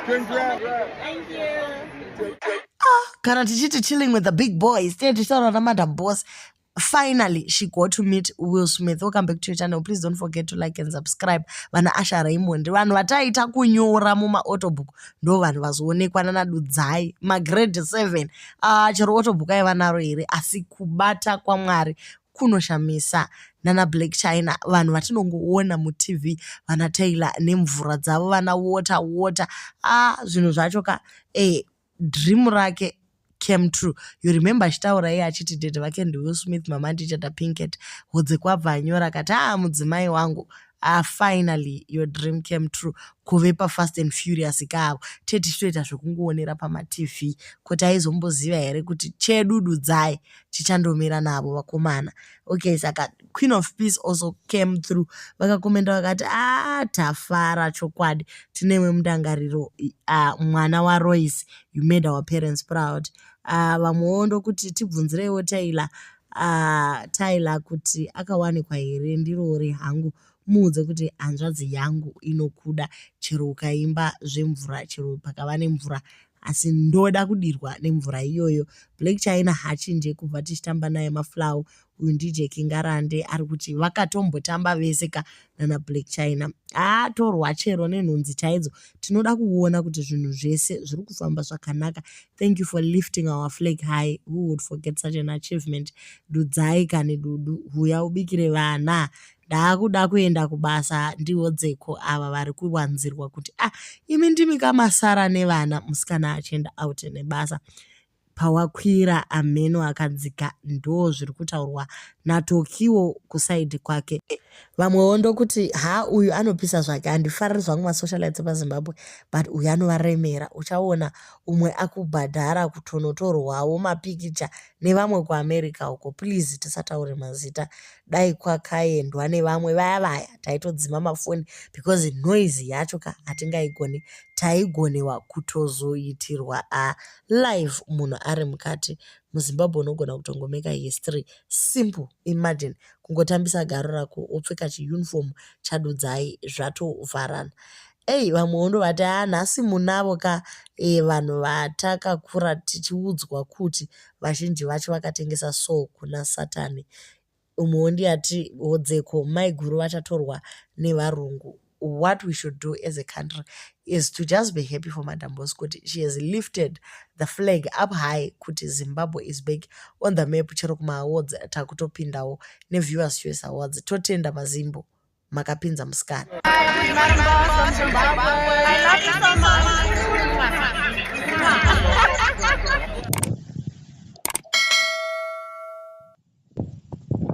Thank you. Kana tichiti chilling with the big boys. Tichitaura namadam boss. Finally, she got to meet Will Smith. Welcome back to your channel. Please don't forget to like and subscribe. Vana Asha Raymond. Vanhu vataita kunyora muma autobook. Ndo vanhu vazoonekwa nanadudzai. Grade 7. Chero autobook aiva naro here. Asi kubata kwaMwari kunoshamisa. Nana Black China. Vanhu vatinongoona muTV. Vana Taylor nemvura dzavo. Vana water. Zvinhu zvacho ka. Dream rake came true. You remember achitaura iye achiti dede vake ndiWill Smith, mama ndichata Pinkett. Hodze kwabva anyora akati mudzimai wangu, finally your dream came true. Kuve paFast and Furious ikavo tichitoita zvekungoonera pamaTV kuti aizomboziva here kuti chedududzai chichandomira navo vakomana. Okay, saka Queen of Peace also came through. Vakakomenda vakati tafara chokwadi, tinewe mudangariro mwana waRoyce, you made our parents proud. Vamwewo ndokuti tibvunzireiwo Tyler kuti akawanikwa here ndirori hangu, muudze kuti hanzvadzi yangu inokuda, chero ukaimba zvemvura, chero pakava nemvura, asi ndoda kudirwa nemvura iyoyo. Black China hachinje kubva tichitamba naye maFlow. Uyu DJ Kingarande ari kuti vakatombotamba vese ka nana Black China. Torwa chero nenhunzi chaidzo. Tinoda kuona kuti zvinhu zvese zviri kufamba zvakanaka. Thank you for lifting our flag high. Who would forget such an achievement? Dudzai kane dudu, huya ubikire vana. Ndakuda kuenda kubasa ndiwo dzeko ava vari kuwanzirwa kuti imi ndimi kamasara nevana musikana achienda out nebasa. Pawakwira ameno akadzika ndo zviri kutaurwa naTokiwo kusaidi kwake. Vamwewo ndokuti uyu anopisa zvake, handifariri zvangu masocialites paZimbabwe, but uyu anovaremera. Uchaona umwe akubhadhara kutonotorwawo mapikicha nevamwe kuAmerica uko. Please tisataure mazita. Dai kwakaendwa nevamwe vaya taitodzima mafoni because noise yacho ka hatingaigoni. Taigonewa kutozoitirwa live munhu ari mukati. MuZimbabwe unogona kutongomeka history. Simple, imagine kungotambisa garo rako opfeka chiuniform chadudzai zvatovharana. Vamwewo ndovati nhasi munavo ka vanhu vatakakura tichiudzwa kuti vazhinji vacho vakatengesa soul kuna Satani. Umwewo ndiyati hodzeko maiguru vachatorwa nevarungu. What we should do as a country is to just be happy for Madam Boss kuti she has lifted the flag up high kuti Zimbabwe is back on the map. Chero kuma awards takutopindawo neViewers Choice Awards. Totenda mazimbo makapinza musikana. Hi, I'm Madam Boss from Zimbabwe. I love you so